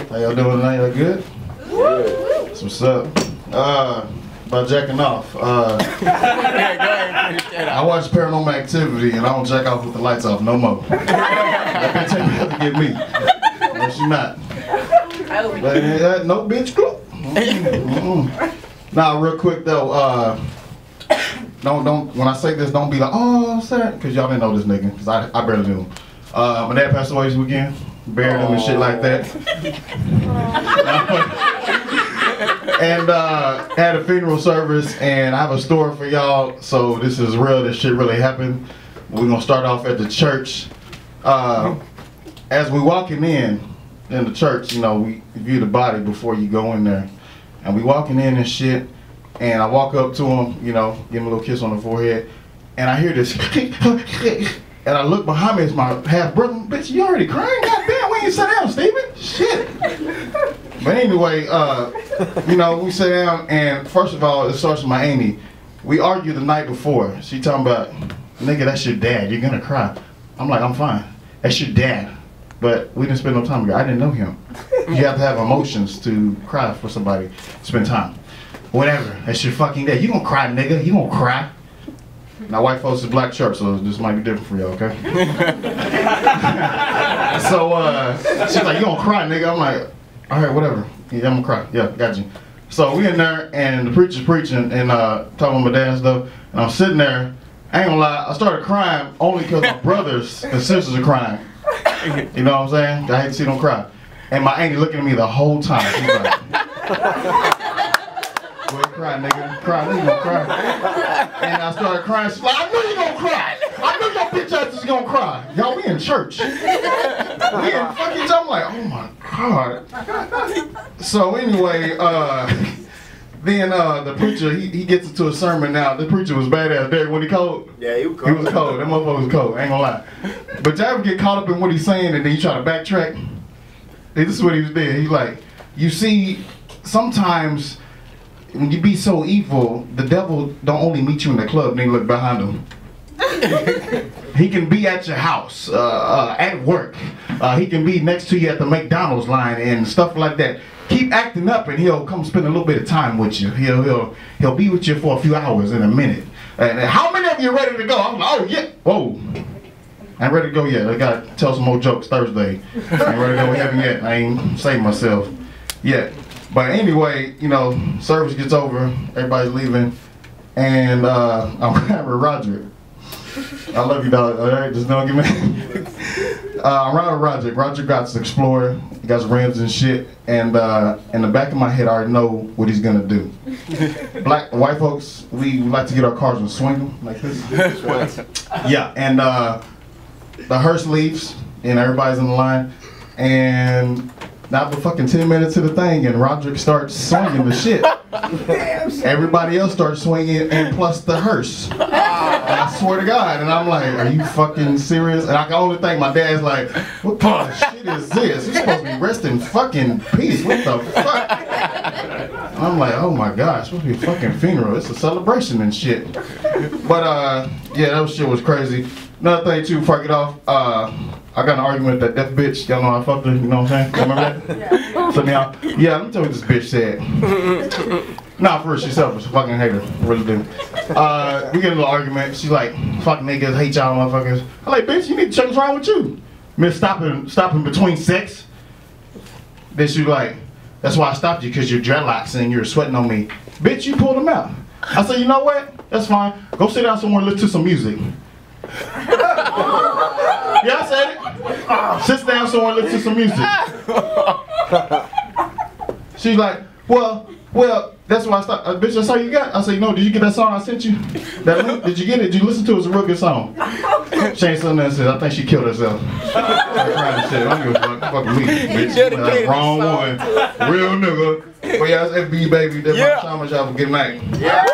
How y'all doing tonight? Y'all good? Good. That's what's up. About jacking off. I watch Paranormal Activity and I don't jack off with the lights off no more. That bitch ain't got to get me. No, she not. No bitch. Nah, real quick though. Don't. When I say this, don't be like, oh, sir, because y'all didn't know this nigga, because I barely knew him. My dad passed away this weekend. Buried him and shit like that. And had a funeral service, and I have a story for y'all. So this is real. This shit really happened. We're gonna start off at the church. As we walking in the church, you know, we view the body before you go in there, and we walking in and shit. And I walk up to him, you know, give him a little kiss on the forehead, and I hear this, and I look behind me. It's my half brother. Bitch, you already crying? Goddamn, we ain't sit down, Steven. Shit. But anyway, you know, we sit down, and first of all, it starts with my auntie. We argued the night before. She talking about, nigga, that's your dad. You're gonna cry. I'm like, I'm fine. That's your dad. But we didn't spend no time together. I didn't know him. You have to have emotions to cry for somebody. Spend time. Whatever. That's your fucking dad. You gonna cry, nigga. You gonna cry. Now, white folks is black church, so this might be different for y'all, okay? So, she's like, you gonna cry, nigga? I'm like, all right, whatever. Yeah, I'm gonna cry. Yeah, got you. So we in there, and the preacher's preaching, and talking about my dad and stuff, and I'm sitting there. I ain't gonna lie, I started crying only because my brothers and sisters are crying. You know what I'm saying? I hate to see them cry. And my auntie looking at me the whole time. She's like, boy, cry, nigga. Cry, nigga, gonna cry. And I started crying. She's like, I knew you gonna cry. I knew your bitch ass is gonna cry. Y'all, we in church. We in fucking church. I'm like, oh my God. So anyway, then the preacher, he gets into a sermon now. The preacher was badass. Derek, was he cold? Yeah, he was cold. He was cold. That motherfucker was cold. I ain't gonna lie. But y'all ever get caught up in what he's saying and then you try to backtrack? This is what he was doing. He's like, you see, sometimes when you be so evil, the devil don't only meet you in the club, then you look behind him. He can be at your house, at work. He can be next to you at the McDonald's line and stuff like that. Keep acting up and he'll come spend a little bit of time with you. He'll be with you for a few hours in a minute. And how many of you are ready to go? I'm like, oh yeah, whoa. I ain't ready to go yet. I gotta tell some more jokes Thursday. I ain't ready to go with heaven yet. I ain't saved myself yet. But anyway, you know, service gets over, everybody's leaving, and I'm riding with Roderick. I love you, dog. All right, just don't give me. I'm riding with Roderick. Roderick got his Explorer, he got his rims and shit, and in the back of my head, I already know what he's gonna do. White folks, we like to get our cars and swing them like this. Yeah, and the hearse leaves, and everybody's in the line, and not but fucking 10 minutes to the thing, and Roderick starts swinging the shit. Everybody else starts swinging, and plus the hearse. I swear to God, and I'm like, are you fucking serious? And I can only think my dad's like, what kind of shit is this? You're supposed to be resting fucking peace. What the fuck? And I'm like, oh my God, it's supposed to be a fucking funeral. It's a celebration and shit. But yeah, that shit was crazy. Another thing too, before I get off, I got an argument with that deaf bitch. Y'all know I fucked her, you know what I'm saying? Y'all remember that? Yeah. So now, yeah, let me tell you what this bitch said. Nah, for real, she's selfish. Fucking hate her. Really do. We get in a little argument. She's like, fuck niggas, hate y'all motherfuckers. I'm like, bitch, you need to check what's wrong with you. Miss stopping between sex. Then she's like, that's why I stopped you, because your dreadlocks and you're sweating on me. Bitch, you pulled them out. I said, you know what? That's fine. Go sit down somewhere and listen to some music. Yeah, I said it. Sit down somewhere and listen to some music. She's like, well, that's why I stopped. Bitch, that's all you got? I said, no, did you get that song I sent you? That link? Did you get it? Did you listen to it? It's a real good song. She ain't something that says, I think she killed herself. I'm crying and shit. I don't give a fuck. Fucking me, bitch. That's wrong one. Real nigga. But yeah, it's FB, baby. That's my time. Y'all have a good night. Yeah.